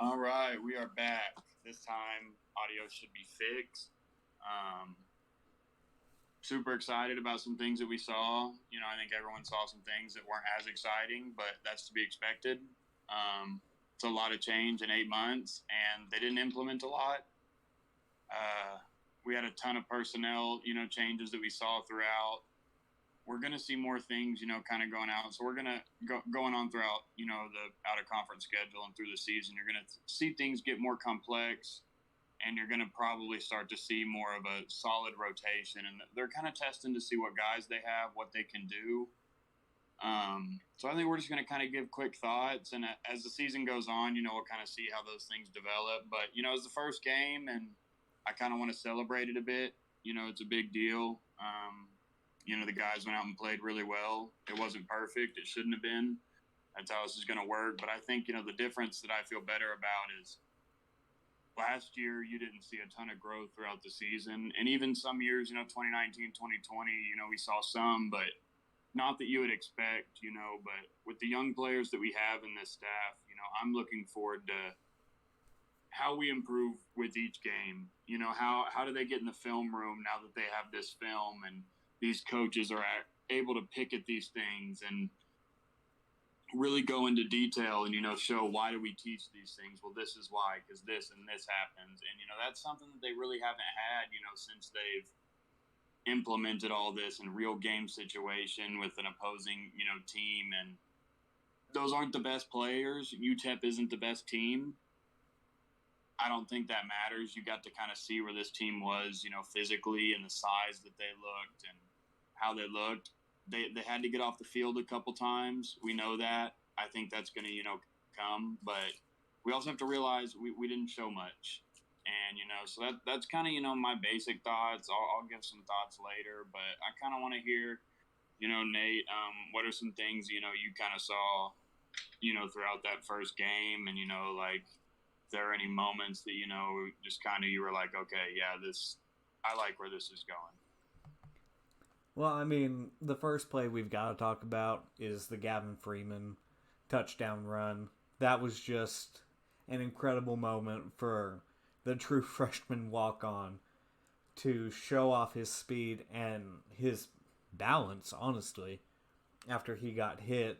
All right, we are back. This time, audio should be fixed. Super excited about some things that we saw. I think everyone saw some things that weren't as exciting, but that's to be expected. It's a lot of change in 8 months, and they didn't implement a lot. We had a ton of personnel, changes that we saw throughout. We're going to see more things, kind of going out. So we're going to going on throughout, the out of conference schedule and through the season. You're going to see things get more complex, and you're going to probably start to see more of a solid rotation. And they're kind of testing to see what guys they have, what they can do. So I think we're just going to kind of give quick thoughts. And as the season goes on, we'll kind of see how those things develop. But, it's the first game, and I kind of want to celebrate it a bit. It's a big deal. The guys went out and played really well. It wasn't perfect. It shouldn't have been. That's how this is going to work. But I think, the difference that I feel better about is last year you didn't see a ton of growth throughout the season. And even some years, 2019, 2020, we saw some, but not that you would expect, But with the young players that we have in this staff, I'm looking forward to how we improve with each game. How do they get in the film room now that they have this film and these coaches are able to pick at these things and really go into detail and, show why do we teach these things? Well, this is why, because this and this happens. And, that's something that they really haven't had, since they've implemented all this in real game situation with an opposing, team. And those aren't the best players. UTEP isn't the best team. I don't think that matters. You got to kind of see where this team was, physically and the size that they looked and how they looked. They had to get off the field a couple times. We know that. I think that's going to, come. But we also have to realize we didn't show much. And, so that's kind of, my basic thoughts. I'll give some thoughts later. But I kind of want to hear, Nate, what are some things, you kind of saw, throughout that first game? And, like, if there are any moments that, just kind of you were like, okay, yeah, I like where this is going. Well, I mean, the first play we've got to talk about is the Gavin Freeman touchdown run. That was just an incredible moment for the true freshman walk-on to show off his speed and his balance, honestly, after he got hit.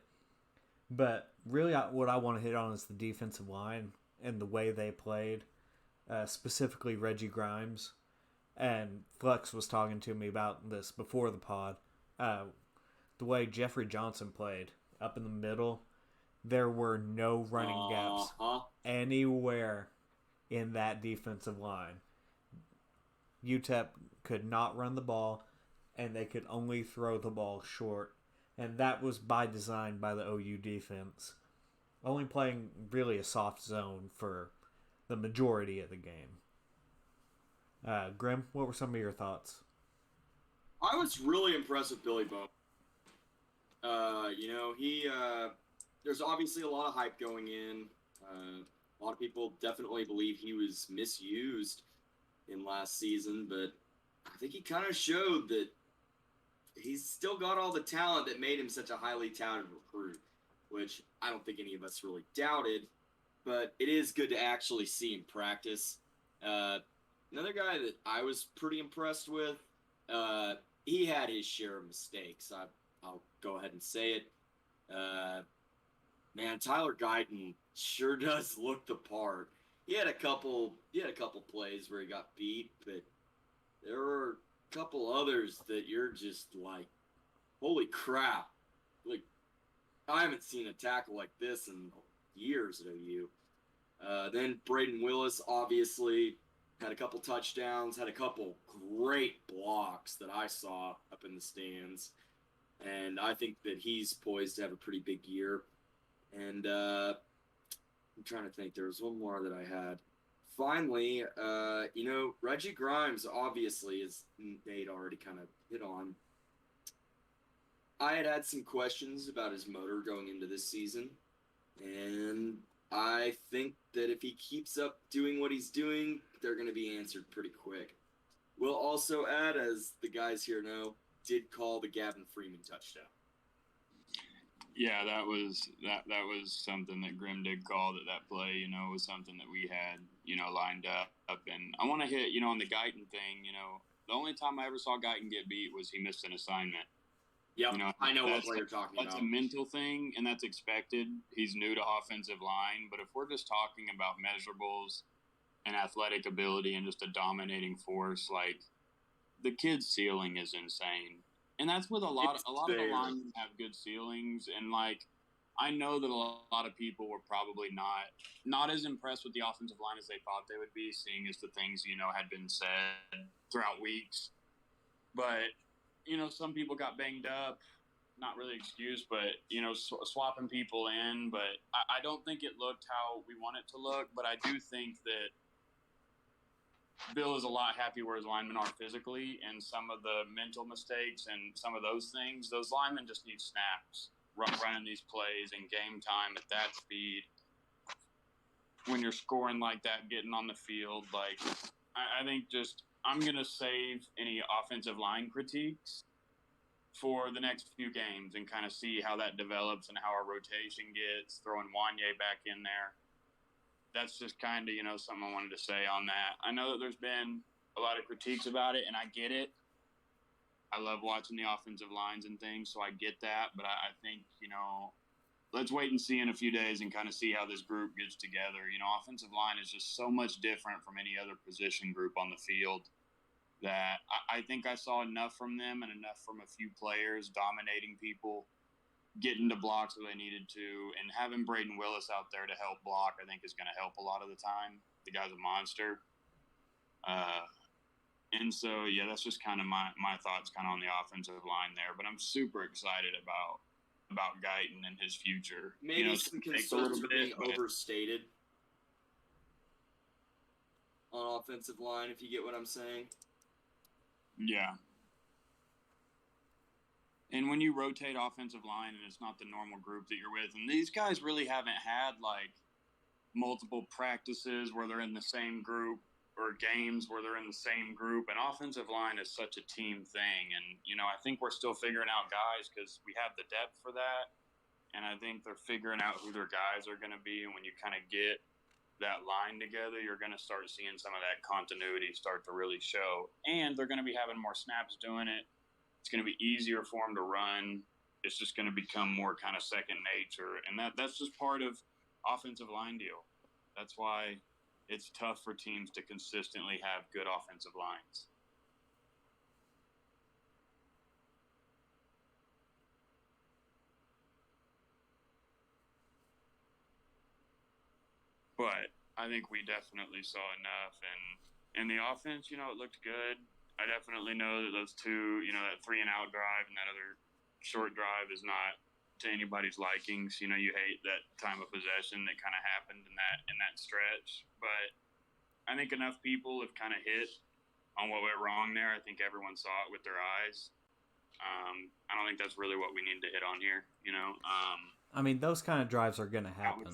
But really, what I want to hit on is the defensive line and the way they played, specifically Reggie Grimes. And Flex was talking to me about this before the pod. The way Jeffrey Johnson played up in the middle, there were no running gaps anywhere in that defensive line. UTEP could not run the ball, and they could only throw the ball short. And that was by design by the OU defense. Only playing really a soft zone for the majority of the game. Grim, what were some of your thoughts? I was really impressed with Billy Bone. There's obviously a lot of hype going in. A lot of people definitely believe he was misused in last season, but I think he kind of showed that he's still got all the talent that made him such a highly touted recruit, which I don't think any of us really doubted, but it is good to actually see him practice. Another guy that I was pretty impressed with, he had his share of mistakes. I'll go ahead and say it. Man, Tyler Guyton sure does look the part. He had a couple plays where he got beat, but there were a couple others that you're just like, holy crap. Like, I haven't seen a tackle like this in years at OU. Then Braden Willis, obviously, had a couple touchdowns, had a couple great blocks that I saw up in the stands. And I think that he's poised to have a pretty big year. And I'm trying to think. There was one more that I had. Finally, Reggie Grimes, obviously, as Nate already kind of hit on. I had some questions about his motor going into this season. And I think that if he keeps up doing what he's doing, they're going to be answered pretty quick. We'll also add, as the guys here know, did call the Gavin Freeman touchdown. Yeah, that was something that Grim did call that play, you know, was something that we had, you know, lined up. And I want to hit, you know, on the Guyton thing, you know, the only time I ever saw Guyton get beat was he missed an assignment. Yep, You know, I know what you're talking about. That's a mental thing, and that's expected. He's new to offensive line, but if we're just talking about measurables and athletic ability and just a dominating force, like the kid's ceiling is insane. And that's with a lot of the linemen have good ceilings, and like I know that a lot of people were probably not as impressed with the offensive line as they thought they would be, seeing as the things, you know, had been said throughout weeks. But you know, some people got banged up. Not really excused, but you know, swapping people in. But I don't think it looked how we want it to look. But I do think that Bill is a lot happy where his linemen are physically, and some of the mental mistakes and some of those things, those linemen just need snaps, running these plays in game time at that speed. When you're scoring like that, getting on the field, like I think just I'm going to save any offensive line critiques for the next few games and kind of see how that develops and how our rotation gets, throwing Wanye back in there. That's just kind of, you know, something I wanted to say on that. I know that there's been a lot of critiques about it, and I get it. I love watching the offensive lines and things, so I get that. But I think, you know, let's wait and see in a few days and kind of see how this group gets together. You know, offensive line is just so much different from any other position group on the field that I think I saw enough from them and enough from a few players dominating people, getting to blocks where they needed to, and having Braden Willis out there to help block, I think is going to help a lot of the time. The guy's a monster. And so, yeah, that's just kind of my thoughts kind of on the offensive line there. But I'm super excited about Guyton and his future. Maybe you know, some concerns are being overstated on offensive line, if you get what I'm saying. Yeah. And when you rotate offensive line and it's not the normal group that you're with, and these guys really haven't had like multiple practices where they're in the same group or games where they're in the same group. And offensive line is such a team thing. And, you know, I think we're still figuring out guys because we have the depth for that. And I think they're figuring out who their guys are going to be. And when you kind of get that line together, you're going to start seeing some of that continuity start to really show. And they're going to be having more snaps doing it. It's going to be easier for them to run. It's just going to become more kind of second nature. And that's just part of offensive line deal. That's why it's tough for teams to consistently have good offensive lines. But I think we definitely saw enough. And the offense, you know, it looked good. I definitely know that those two, you know, that 3-and-out drive and that other short drive is not to anybody's likings. You know, you hate that time of possession that kind of happened in that stretch. But I think enough people have kind of hit on what went wrong there. I think everyone saw it with their eyes. I don't think that's really what we need to hit on here, you know. I mean, those kind of drives are going to happen,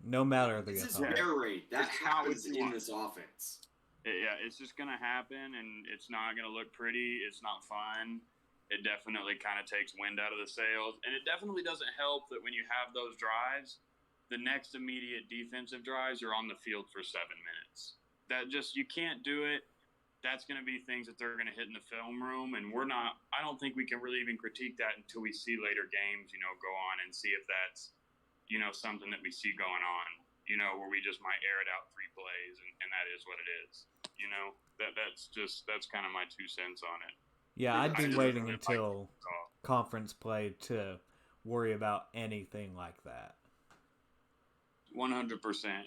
no matter the opponent. This is air raid. That happens in this offense. Yeah, it's just going to happen, and it's not going to look pretty. It's not fun. It definitely kind of takes wind out of the sails, and it definitely doesn't help that when you have those drives, the next immediate defensive drives are on the field for 7 minutes. That just, you can't do it. That's going to be things that they're going to hit in the film room, and I don't think we can really even critique that until we see later games, you know, go on and see if that's, you know, something that we see going on, you know, where we just might air it out 3 plays, and that is what it is. You know, that's kind of my 2 cents on it. Yeah, I'd be waiting until conference play to worry about anything like that. 100%,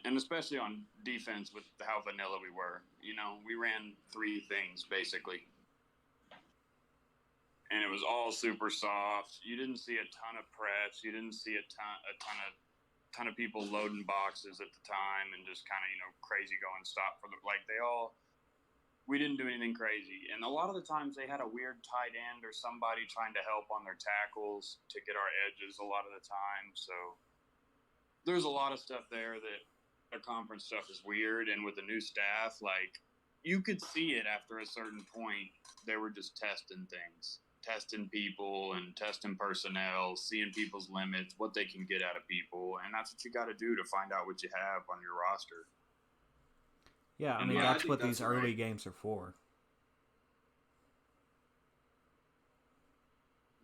and especially on defense with how vanilla we were. You know, we ran 3 things basically, and it was all super soft. You didn't see a ton of press. You didn't see a ton of people loading boxes at the time and just kind of, you know, crazy going stop for the we didn't do anything crazy. And a lot of the times they had a weird tight end or somebody trying to help on their tackles to get our edges a lot of the time. So there's a lot of stuff there that the conference stuff is weird. And with the new staff, like, you could see it after a certain point. They were just testing things testing people and testing personnel, seeing people's limits, what they can get out of people, and that's what you got to do to find out what you have on your roster. Yeah, I mean, that's what these early games are for.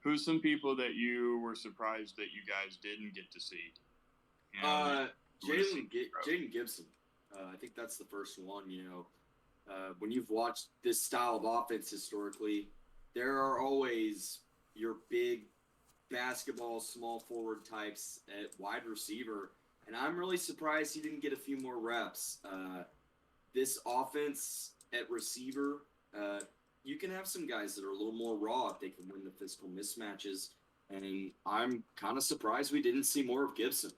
Who's some people that you were surprised that you guys didn't get to see? You know, Jaden Gibson. I think that's the first one. When you've watched this style of offense historically, there are always your big basketball small forward types at wide receiver, and I'm really surprised he didn't get a few more reps. This offense at receiver, you can have some guys that are a little more raw if they can win the physical mismatches, and I'm kind of surprised we didn't see more of Gibson.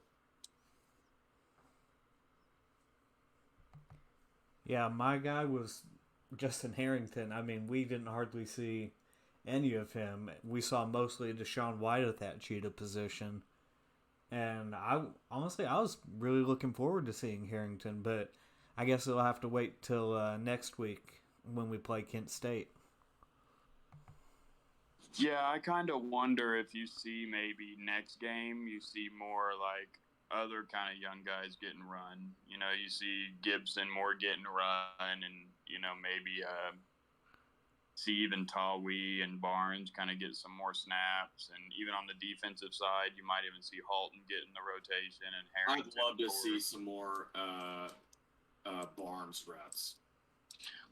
Yeah, my guy was Justin Harrington. I mean, we didn't hardly see any of him. We saw mostly Deshaun White at that cheetah position. And I was really looking forward to seeing Harrington, but I guess it'll have to wait till next week when we play Kent State. Yeah, I kind of wonder if you see maybe next game, you see more like other kind of young guys getting run. You see Gibson more getting run, and maybe see even Tawi and Barnes kind of get some more snaps, and even on the defensive side, you might even see Halton get in the rotation and Harrington. I'd love to see some more Barnes reps.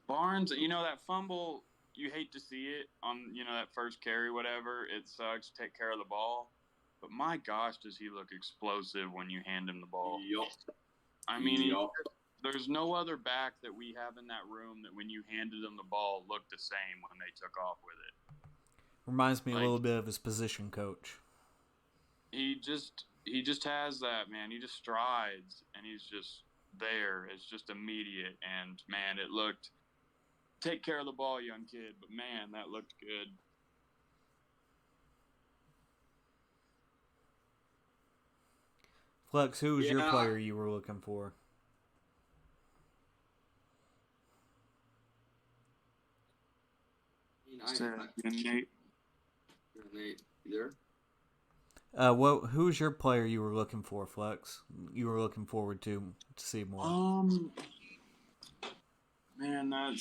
Barnes, that fumble, you hate to see it on that first carry, whatever. It sucks. Take care of the ball. But my gosh, does he look explosive when you hand him the ball? Yup. I mean, there's no other back that we have in that room that when you handed him the ball looked the same when they took off with it. Reminds me a little bit of his position coach. He just has that, man. He just strides, and he's just there. It's just immediate, and, man, it looked – take care of the ball, young kid. But, man, that looked good. Flex, who was your player you were looking for? Nate, you there? Who's your player you were looking for, Flex? You were looking forward to see more. Man, I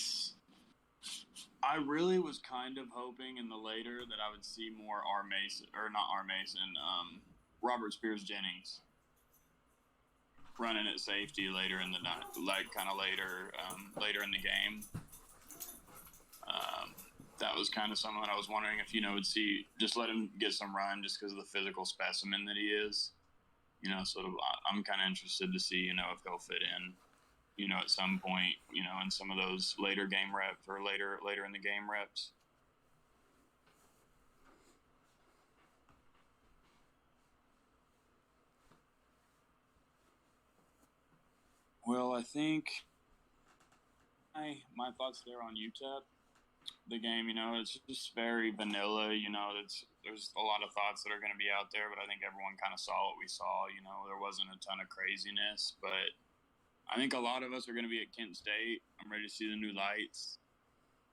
really was kind of hoping in the later that I would see more Robert Spears Jennings running at safety later in the night, like kind of later in the game. That was kind of something I was wondering if would see, just let him get some run just because of the physical specimen that he is. So I'm kind of interested to see if he'll fit in at some point in some of those later game reps or later in the game reps. Well, I think my thoughts there on Utep. The game, it's just very vanilla. There's a lot of thoughts that are going to be out there, but I think everyone kind of saw what we saw. There wasn't a ton of craziness, but I think a lot of us are going to be at Kent State. I'm ready to see the new lights.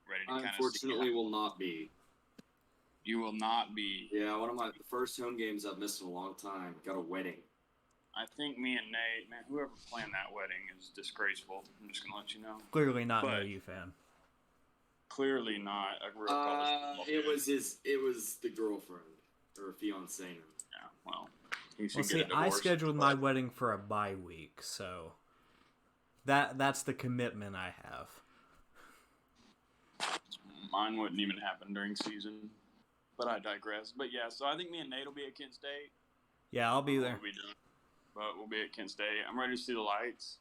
Ready to Unfortunately, will not be. You will not be. Yeah, one of the first home games I've missed in a long time. Got a wedding. I think me and Nate, man, whoever planned that wedding is disgraceful. I'm just going to let you know. Clearly not an OU fan. Clearly not a real college it was the girlfriend or fiance. Yeah, well, I scheduled my wedding for a bye week, so that's the commitment I have. Mine wouldn't even happen during season, but I digress. But yeah, so I think me and Nate will be at Kent State. Yeah, I'll be there. We'll be at Kent State. I'm ready to see the lights.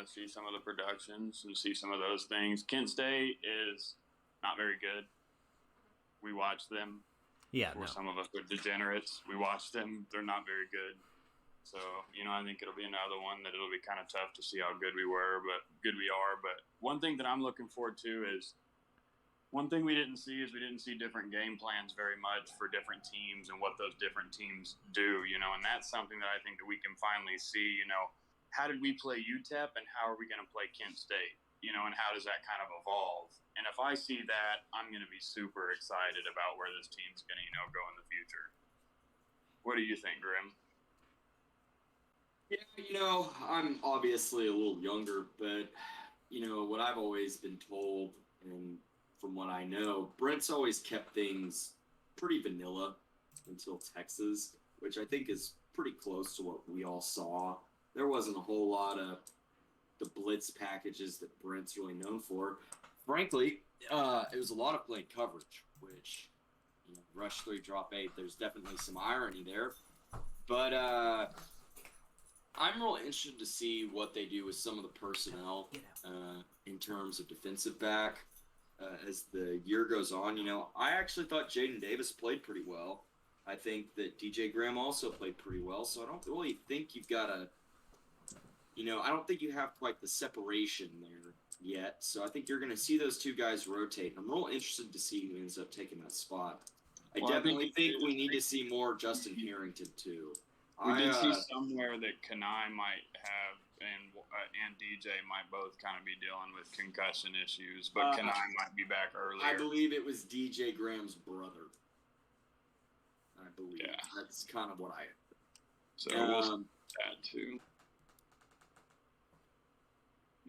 See some of the productions and see some of those things. Kent State is not very good. We watch them. Yeah, Some of us are degenerates. We watch them. They're not very good. So, I think it'll be another one that it'll be kind of tough to see how good we are. But one thing that I'm looking forward to is one thing we didn't see different game plans very much for different teams and what those different teams do, and that's something that I think that we can finally see, how did we play UTEP and how are we going to play Kent State? and how does that kind of evolve? And if I see that, I'm going to be super excited about where this team's going to, go in the future. What do you think, Grim? Yeah, I'm obviously a little younger, but, what I've always been told, and from what I know, Brent's always kept things pretty vanilla until Texas, which I think is pretty close to what we all saw. There wasn't a whole lot of the blitz packages that Brent's really known for. Frankly, it was a lot of playing coverage, which, rush 3, drop 8, there's definitely some irony there. But I'm real interested to see what they do with some of the personnel in terms of defensive back as the year goes on. I actually thought Jaden Davis played pretty well. I think that DJ Graham also played pretty well, so I don't really think you've got I don't think you have quite the separation there yet. So I think you're going to see those two guys rotate. I'm real interested to see who ends up taking that spot. I definitely think we need to see more Justin Harrington, too. We did see somewhere that Kanai might have and DJ might both kind of be dealing with concussion issues, but Kanai might be back earlier. I believe it was DJ Graham's brother. I believe. Yeah. That's kind of what I heard. So we'll see that, too.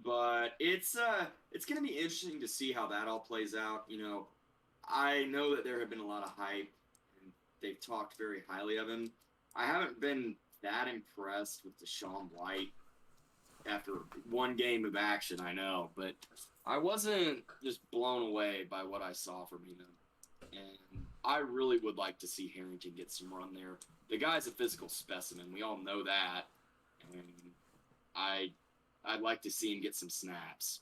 But it's going to be interesting to see how that all plays out. I know that there have been a lot of hype, and they've talked very highly of him. I haven't been that impressed with Deshaun White after one game of action, I know, but I wasn't just blown away by what I saw from him. And I really would like to see Harrington get some run there. The guy's a physical specimen. We all know that. And I'd like to see him get some snaps.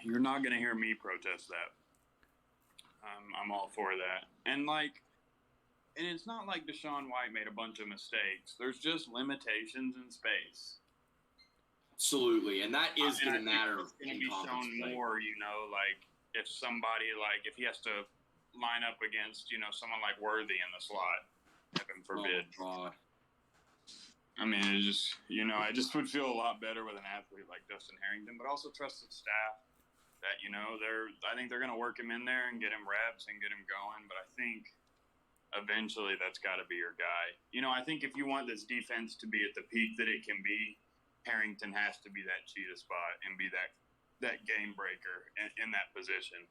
You're not going to hear me protest that. I'm all for that. And it's not like Deshaun White made a bunch of mistakes. There's just limitations in space. Absolutely, and that is going to matter. It's going to be shown more, if somebody, if he has to line up against, someone like Worthy in the slot, heaven forbid. Oh, God. I mean, it just, I just would feel a lot better with an athlete like Justin Harrington, but also trust the staff that, I think they're going to work him in there and get him reps and get him going. But I think eventually that's got to be your guy. I think if you want this defense to be at the peak that it can be, Harrington has to be that cheetah spot and be that game breaker in that position.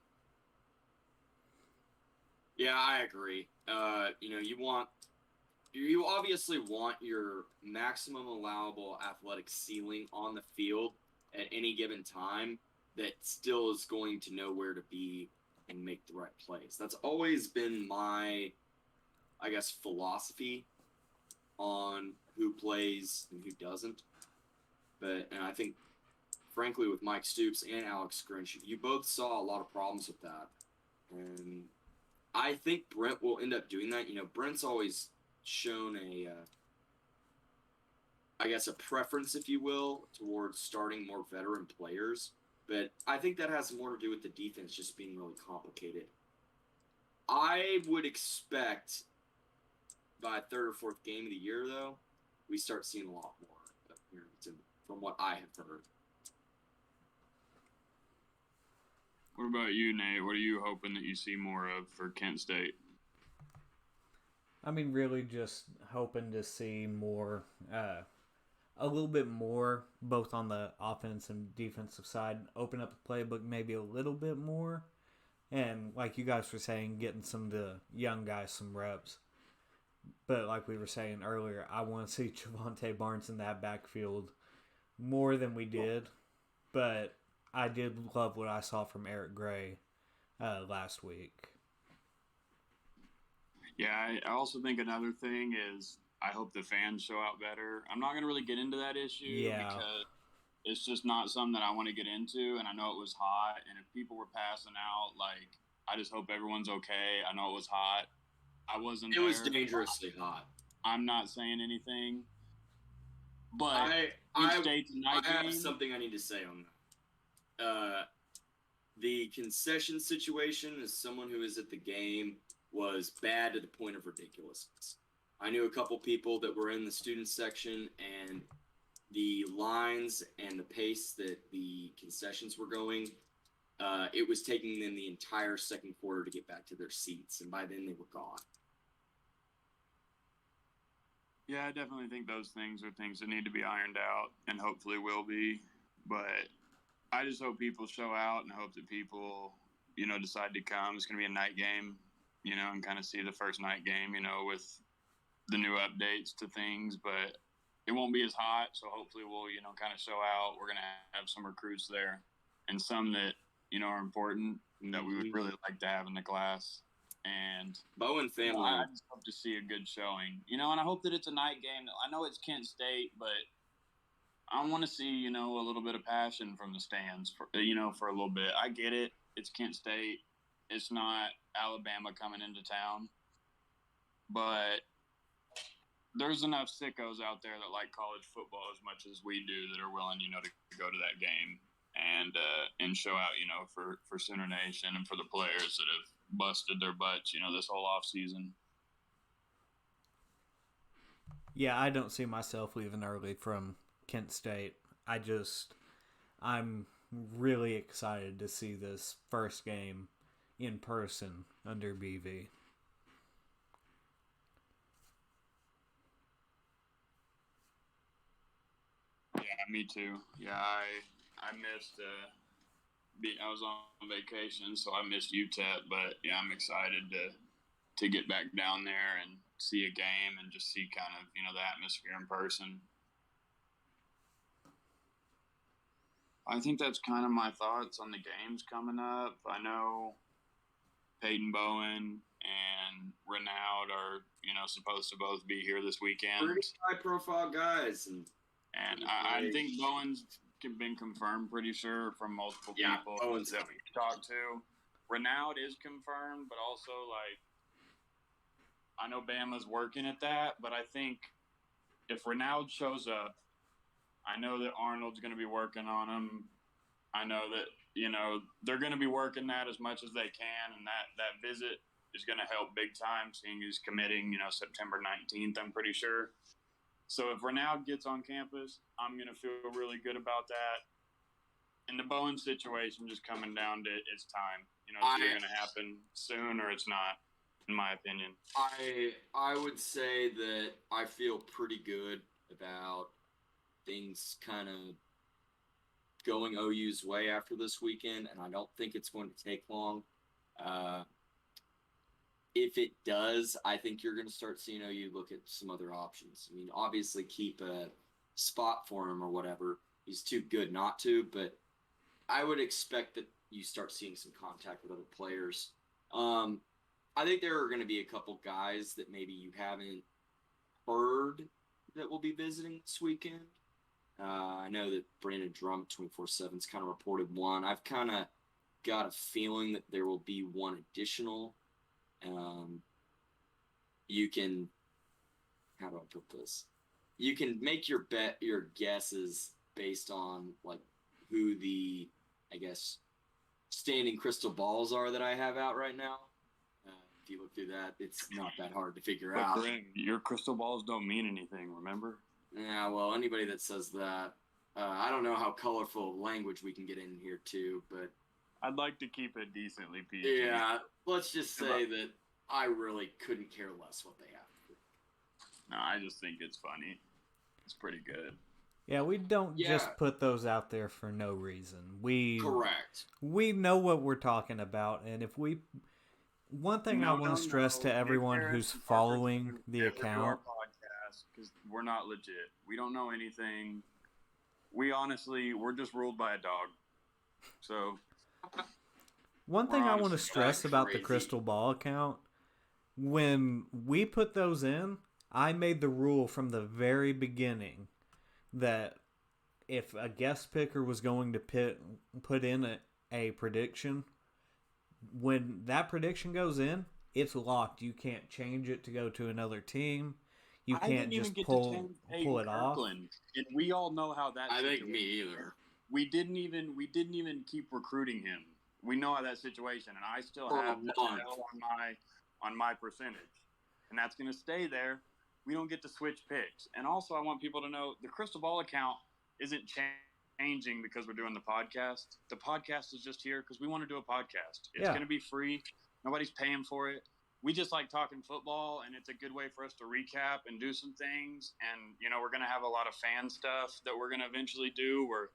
Yeah, I agree. You obviously want your maximum allowable athletic ceiling on the field at any given time that still is going to know where to be and make the right plays. That's always been my, philosophy on who plays and who doesn't. And I think, frankly, with Mike Stoops and Alex Grinch, you both saw a lot of problems with that. And I think Brent will end up doing that. Brent's always shown a preference, if you will, towards starting more veteran players. But I think that has more to do with the defense just being really complicated. I would expect by third or fourth game of the year, though, we start seeing a lot more of Harrington from what I have heard. What about you, Nate? What are you hoping that you see more of for Kent State? I mean, really just hoping to see more, a little bit more, both on the offense and defensive side, open up the playbook maybe a little bit more. And like you guys were saying, getting some of the young guys some reps. But like we were saying earlier, I want to see Javonte Barnes in that backfield more than we did. But I did love what I saw from Eric Gray last week. Yeah, I also think another thing is I hope the fans show out better. I'm not going to really get into that issue because it's just not something that I want to get into, and I know it was hot, and if people were passing out, I just hope everyone's okay. I know it was hot. I wasn't there. It was dangerously hot. I'm not saying anything, but I have something I need to say on that. The concession situation, as someone who is at the game, was bad to the point of ridiculousness. I knew a couple people that were in the student section, and the lines and the pace that the concessions were going, it was taking them the entire second quarter to get back to their seats, and by then they were gone. Yeah, I definitely think those things are things that need to be ironed out, and hopefully will be. But I just hope people show out and hope that people, decide to come. It's going to be a night game, and kind of see the first night game, with the new updates to things. But it won't be as hot, so hopefully we'll, kind of show out. We're going to have some recruits there and some that, are important that we would really like to have in the class. And Bowen family. I just hope to see a good showing, and I hope that it's a night game. I know it's Kent State, but I want to see, a little bit of passion from the stands for a little bit. I get it. It's Kent State. It's not Alabama coming into town, but there's enough sickos out there that like college football as much as we do that are willing, to go to that game and show out, for Sooner Nation and for the players that have busted their butts, this whole off season. Yeah, I don't see myself leaving early from Kent State. I'm really excited to see this first game in person under BV. Yeah, me too. Yeah, I missed. I was on vacation, so I missed UTEP. But yeah, I'm excited to get back down there and see a game and just see kind of the atmosphere in person. I think that's kind of my thoughts on the games coming up. I know Peyton Bowen and Renaud are supposed to both be here this weekend. Pretty high-profile guys, and I think Bowen's been confirmed, pretty sure, from multiple people that we talked to. Renaud is confirmed, but also, I know Bama's working at that, but I think if Renaud shows up, I know that Arnold's going to be working on him. I know that, they're going to be working that as much as they can, and that visit is going to help big time, seeing he's committing, September 19th, I'm pretty sure. So if Renaud gets on campus, I'm going to feel really good about that. And the Bowen situation just coming down to its time. It's either going to happen soon or it's not, in my opinion. I would say that I feel pretty good about things kind of going OU's way after this weekend, and I don't think it's going to take long. If it does, I think you're going to start seeing OU look at some other options. I mean, obviously keep a spot for him or whatever. He's too good not to, but I would expect that you start seeing some contact with other players. I think there are going to be a couple guys that maybe you haven't heard that will be visiting this weekend. I know that Brandon Drum 24/7's kind of reported one. I've kind of got a feeling that there will be one additional. You can, how do I put this? You can make your guesses based on who the, I guess, standing crystal balls are that I have out right now. If you look through that, it's not that hard to figure out. Greg, your crystal balls don't mean anything, remember? Yeah, well, anybody that says that, I don't know how colorful language we can get in here too, but I'd like to keep it decently PG. Yeah, let's just say that I really couldn't care less what they have. No, I just think it's funny. It's pretty good. Yeah, we don't just put those out there for no reason. Correct. We know what we're talking about, and if we... One thing I want to stress to everyone who's following the account... Because we're not legit. We don't know anything. We're just ruled by a dog. So... One thing I want to stress about the Crystal Ball account, when we put those in, I made the rule from the very beginning that if a guest picker was going to put in a prediction, when that prediction goes in, it's locked. You can't change it to go to another team. You can't just pull it off. And we all know how that. I think me either. We didn't even keep recruiting him. We know how that situation, and I still have on my percentage, and that's going to stay there we don't get to switch picks. And also, I want people to know the Crystal Ball account isn't changing because we're doing the podcast. The podcast is just here because we want to do a podcast. It's going to be free. Nobody's paying for it. We just like talking football, and it's a good way for us to recap and do some things. And, you know, we're going to have a lot of fan stuff that we're going to eventually do where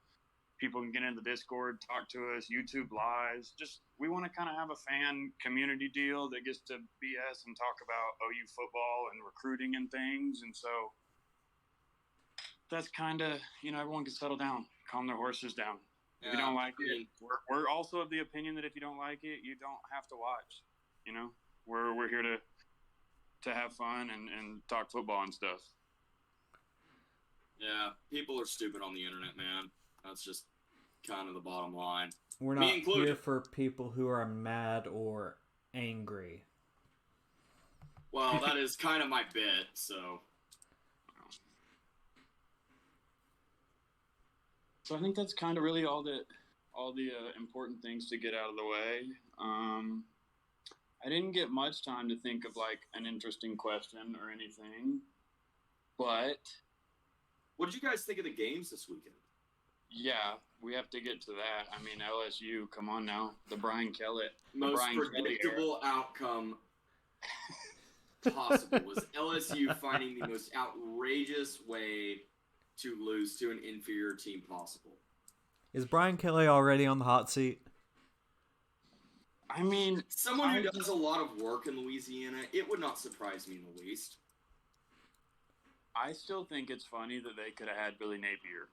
people can get into Discord, talk to us, YouTube lives. Just, we want to kind of have a fan community deal that gets to BS and talk about OU football and recruiting and things. And so that's kind of, you know, everyone can settle down, calm their horses down. If you don't like it, we're also of the opinion that if you don't like it, you don't have to watch. You know, we're here to have fun and talk football and stuff. Yeah, people are stupid on the internet, man. That's just kind of the bottom line. We're not here for people who are mad or angry. Well, that is kind of my bit, so. So I think that's kind of really all the important things to get out of the way. I didn't get much time to think of like an interesting question or anything, but what did you guys think of the games this weekend? Yeah, we have to get to that. I mean, LSU, come on now, the Brian Kelly, most predictable outcome possible was LSU finding the most outrageous way to lose to an inferior team possible. Is Brian Kelly already on the hot seat? I mean, someone who does a lot of work in Louisiana, it would not surprise me in the least. I still think it's funny that they could have had Billy Napier.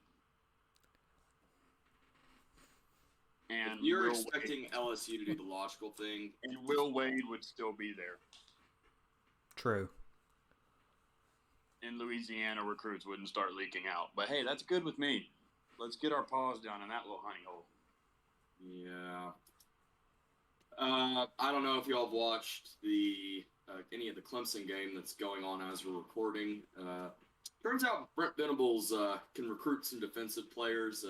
And if you're expecting LSU to do the logical thing, and Will Wade would still be there. True. In Louisiana, recruits wouldn't start leaking out. But hey, that's good with me. Let's get our paws down in that little honey hole. Yeah. I don't know if y'all have watched any of the Clemson game that's going on as we're recording. Turns out Brent Venables can recruit some defensive players.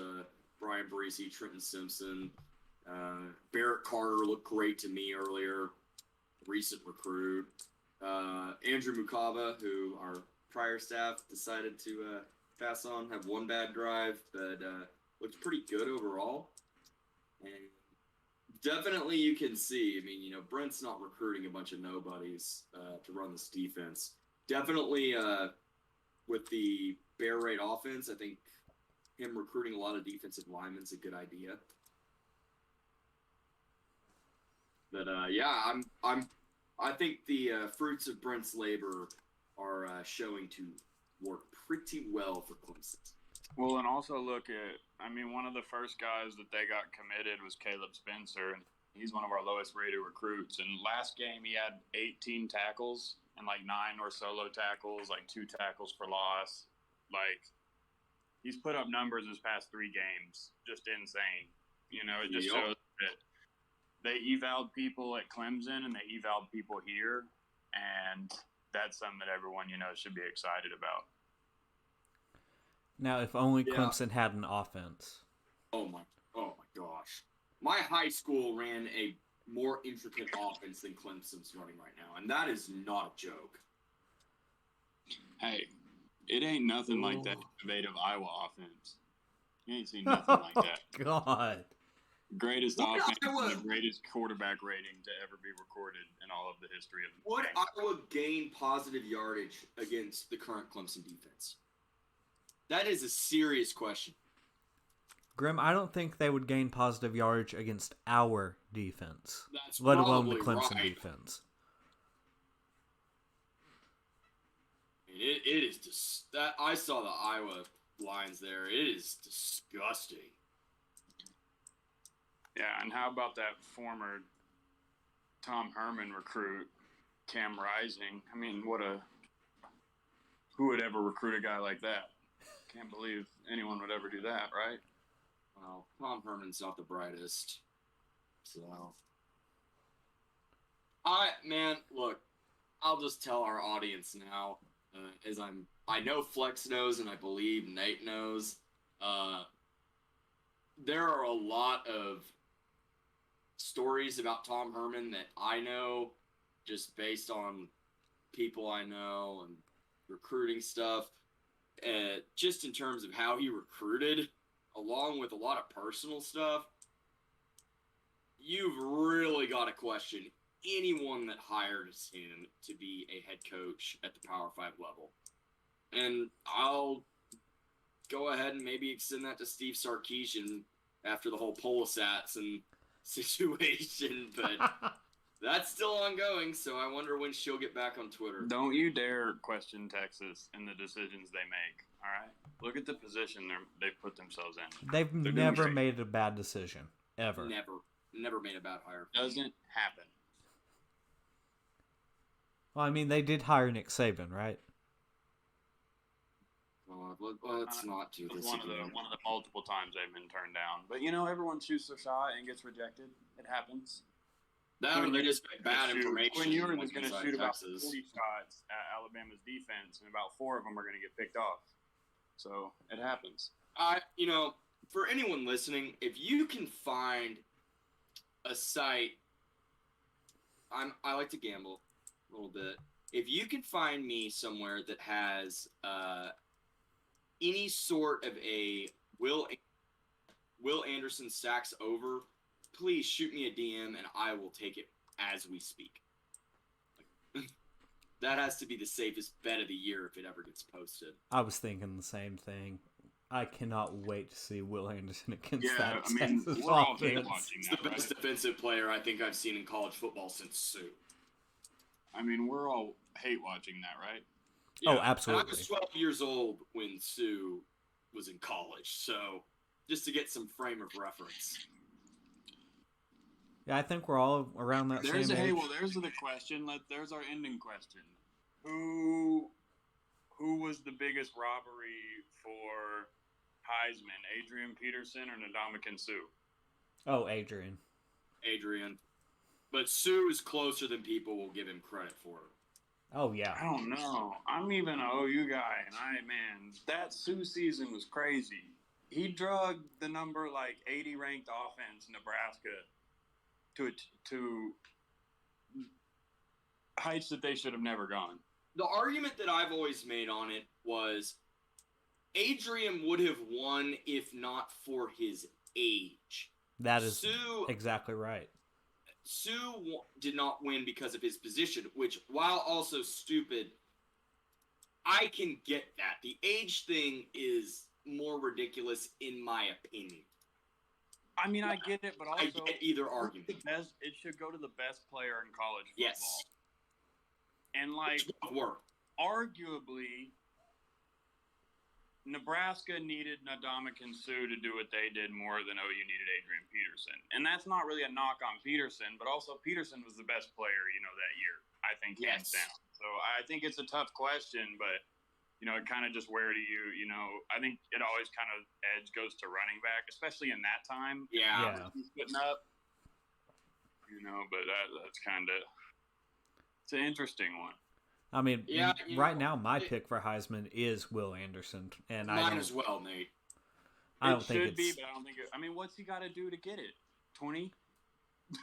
Brian Breesy, Trenton Simpson, Barrett Carter looked great to me earlier. Recent recruit. Andrew Mukaba, who our prior staff decided to pass on, have one bad drive, but looked pretty good overall. And definitely you can see, I mean, you know, Brent's not recruiting a bunch of nobodies to run this defense. Definitely with the Bear Raid offense, I think him recruiting a lot of defensive linemen is a good idea. But yeah, I think the fruits of Brent's labor are showing to work pretty well for Clemson. Well, and also look at, I mean, one of the first guys that they got committed was Caleb Spencer, and he's one of our lowest rated recruits. And last game he had 18 tackles, and like 9 were solo tackles, like 2 tackles for loss. Like, he's put up numbers his past 3 games, just insane. You know, it just shows that they evaled people at Clemson and they evaled people here, and that's something that everyone, you know, should be excited about. Now, if only Clemson had an offense. Oh my gosh. My high school ran a more intricate offense than Clemson's running right now, and that is not a joke. Hey, it ain't nothing like that innovative Iowa offense. You ain't seen nothing like that. God. Greatest offense and the greatest quarterback rating to ever be recorded in all of the history of the Would game. Iowa gain positive yardage against the current Clemson defense? That is a serious question. Grim, I don't think they would gain positive yardage against our defense, That's let alone the Clemson right. defense. It is just that I saw the Iowa lines there. It is disgusting. Yeah, and how about that former Tom Herman recruit, Cam Rising? I mean, who would ever recruit a guy like that? Can't believe anyone would ever do that, right? Well, Tom Herman's not the brightest. So, look, I'll just tell our audience now, I know Flex knows and I believe Nate knows, there are a lot of stories about Tom Herman that I know just based on people I know and recruiting stuff, just in terms of how he recruited, along with a lot of personal stuff, you've really got to question anyone that hires him to be a head coach at the Power 5 level. And I'll go ahead and maybe extend that to Steve Sarkisian after the whole Polisats situation, but that's still ongoing, so I wonder when she'll get back on Twitter. Don't you dare question Texas and the decisions they make, all right? Look at the position they've put themselves in. They've never made a bad decision, ever. Never made a bad hire. Doesn't happen. Well, I mean, they did hire Nick Saban, right? Let's not do this. One of the multiple times they've been turned down. But, you know, everyone shoots their shot and gets rejected. It happens. They just get bad information. Quinn Ewers is going to shoot about Texas. 40 shots at Alabama's defense, and about 4 of them are going to get picked off. So, it happens. For anyone listening, if you can find a site, I like to gamble a little bit. If you can find me somewhere that has any sort of a Will Anderson sacks over, please shoot me a DM and I will take it as we speak. That has to be the safest bet of the year if it ever gets posted. I was thinking the same thing. I cannot wait to see Will Anderson against that Texas we're all offense. watching He's that, the best defensive player I think I've seen in college football since Sue. I mean, we're all hate watching that, right? Yeah. Oh, absolutely. And I was 12 years old when Sue was in college, so just to get some frame of reference. Yeah, I think we're all around that same age. Hey, well, there's the question. There's our ending question. Who was the biggest robbery for Heisman, Adrian Peterson or Ndamukong Suh? Oh, Adrian. But Sue is closer than people will give him credit for. Oh, yeah. I don't know. I'm even an OU guy, and that Sue season was crazy. He drugged the number 80 ranked offense Nebraska to heights that they should have never gone. The argument that I've always made on it was Adrian would have won if not for his age. That is exactly right. Sue did not win because of his position, which, while also stupid, I can get that. The age thing is more ridiculous in my opinion. I mean, I get it, but also I get either argument. It should go to the best player in college football. Yes. And arguably, Nebraska needed Ndamukong Suh to do what they did more than OU needed Adrian Peterson. And that's not really a knock on Peterson, but also Peterson was the best player, that year, I think, hands down. So I think it's a tough question, but, it kind of just where do you, I think it always kind of edge goes to running back, especially in that time. Yeah. He's getting up, but that's kind of, it's an interesting one. I mean, right now my pick for Heisman is Will Anderson, and mine as well, Nate. I don't think it should be, but I don't think it. I mean, what's he got to do to get it? 20?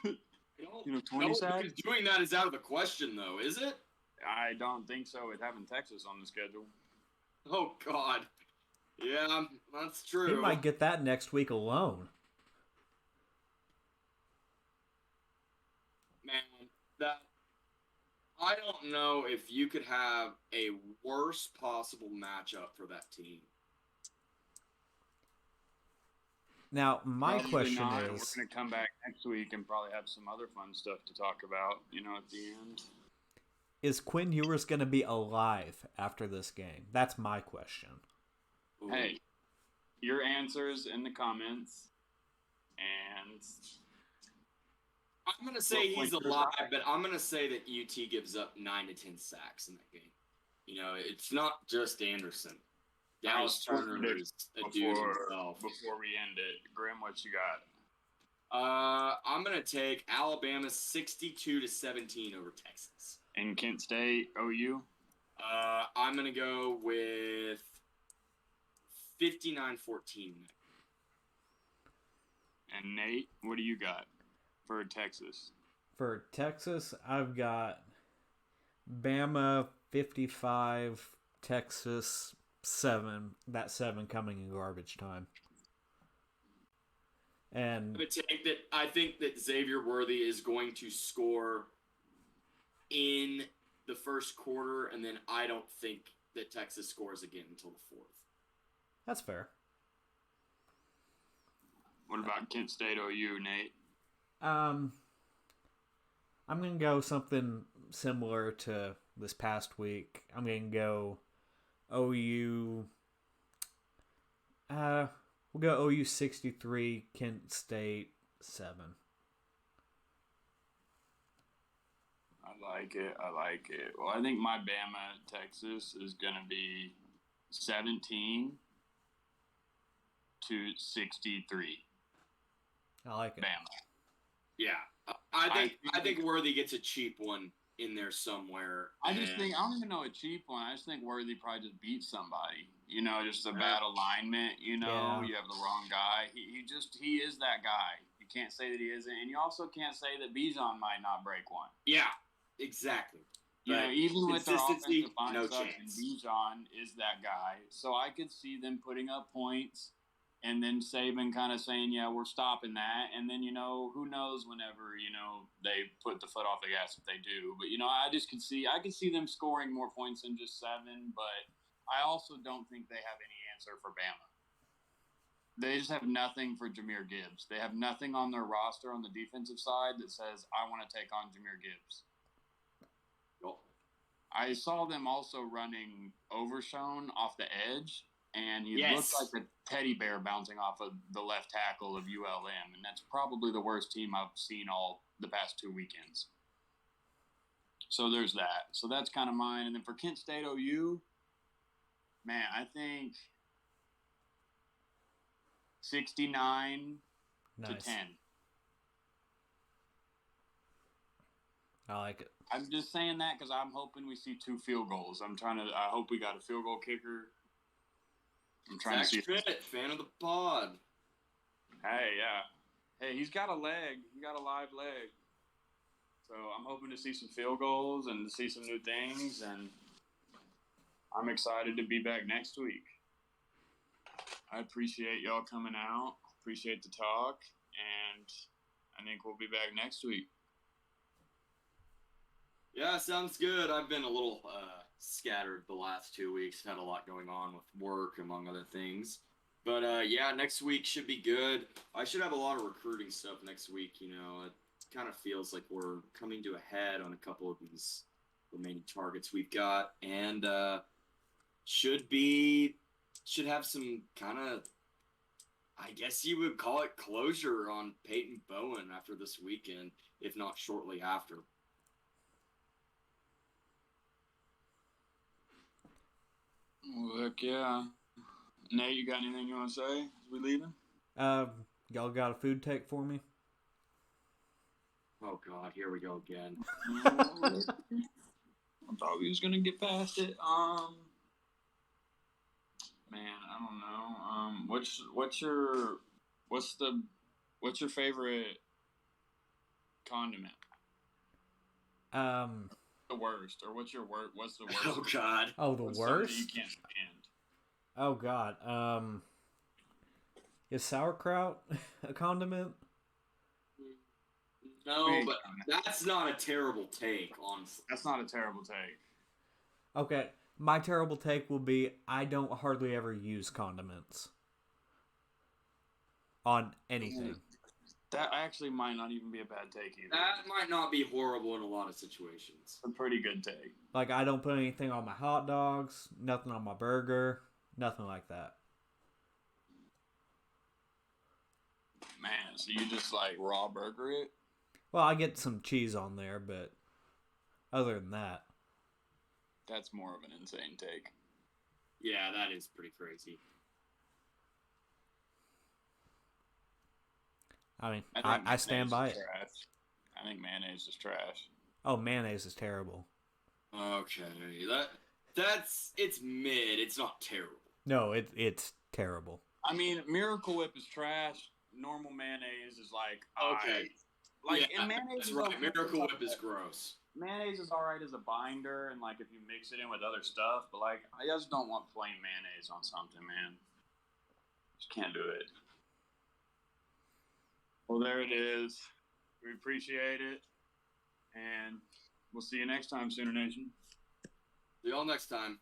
20 sacks? Doing that is out of the question, though, is it? I don't think so. With having Texas on the schedule. Oh God, yeah, that's true. He might get that next week alone. Man, I don't know if you could have a worst possible matchup for that team. Now, my question is... We're going to come back next week and probably have some other fun stuff to talk about, at the end. Is Quinn Ewers going to be alive after this game? That's my question. Hey, your answers in the comments, and... I'm going to say he's alive, but I'm going to say that UT gives up 9 to 10 sacks in that game. It's not just Anderson. Dallas Turner is a dude himself. Before we end it, Grim, what you got? I'm going to take Alabama 62-17 over Texas. And Kent State, OU? I'm going to go with 59-14. And Nate, what do you got for Texas? For Texas, I've got Bama 55, Texas 7. That 7 coming in garbage time. And I think that Xavier Worthy is going to score in the first quarter, and then I don't think that Texas scores again until the fourth. That's fair. What about Kent State OU, Nate? I'm going to go something similar to this past week. I'm going to go OU. We'll go OU 63, Kent State 7. I like it. Well, I think my Bama Texas is going to be 17-63. I like it. Bama. Yeah. I think Worthy gets a cheap one in there somewhere. I don't even know a cheap one. I just think Worthy probably just beats somebody. Just a bad alignment. Yeah. You have the wrong guy. He is that guy. You can't say that he isn't, and you also can't say that Bijan might not break one. Yeah, exactly. Even with their offensive line no stuff, chance. Bijan is that guy. So I could see them putting up points. And then Saban kind of saying, yeah, we're stopping that. And then, who knows whenever, they put the foot off the gas if they do. But, I could see them scoring more points than just 7. But I also don't think they have any answer for Bama. They just have nothing for Jahmyr Gibbs. They have nothing on their roster on the defensive side that says, I want to take on Jahmyr Gibbs. Cool. I saw them also running Overshown off the edge. And he looked like a teddy bear bouncing off of the left tackle of ULM. And that's probably the worst team I've seen all the past 2 weekends. So there's that. So that's kind of mine. And then for Kent State OU, man, I think 69 to 10. I like it. I'm just saying that because I'm hoping we see 2 field goals. I hope we got a field goal kicker. I'm trying to see. Fan of the pod. Hey, yeah. Hey, he's got a leg. He got a live leg. So I'm hoping to see some field goals and to see some new things. And I'm excited to be back next week. I appreciate y'all coming out. Appreciate the talk. And I think we'll be back next week. Yeah, sounds good. I've been a little scattered the last 2 weeks. Had a lot going on with work, among other things. But, next week should be good. I should have a lot of recruiting stuff next week. It kind of feels like we're coming to a head on a couple of these remaining targets we've got. And should have some kind of, I guess you would call it closure on Peyton Bowen after this weekend, if not shortly after. Well, heck yeah. Nate, you got anything you want to say as we leaving? Y'all got a food take for me? Oh, God, here we go again. I thought we was going to get past it. Man, I don't know. What's your favorite condiment? The worst, or what's the worst? Oh God! Oh, the worst. You can't stand. Oh God. Is sauerkraut a condiment? No, but that's not a terrible take, honestly. That's not a terrible take. Okay, my terrible take will be I don't hardly ever use condiments on anything. That actually might not even be a bad take either. That might not be horrible in a lot of situations. A pretty good take. Like, I don't put anything on my hot dogs, nothing on my burger, nothing like that. Man, so you just like raw burger it? Well, I get some cheese on there, but other than that. That's more of an insane take. Yeah, that is pretty crazy. I mean, I stand by it. Trash. I think mayonnaise is trash. Oh, mayonnaise is terrible. Okay, it's mid. It's not terrible. No, it's terrible. I mean, Miracle Whip is trash. Normal mayonnaise is like okay. and mayonnaise is right. okay. Miracle Whip is gross. mayonnaise is all right as a binder, and like if you mix it in with other stuff, but like I just don't want plain mayonnaise on something, man. Just can't do it. Well, there it is. We appreciate it, and we'll see you next time, Sooner Nation. See y'all next time.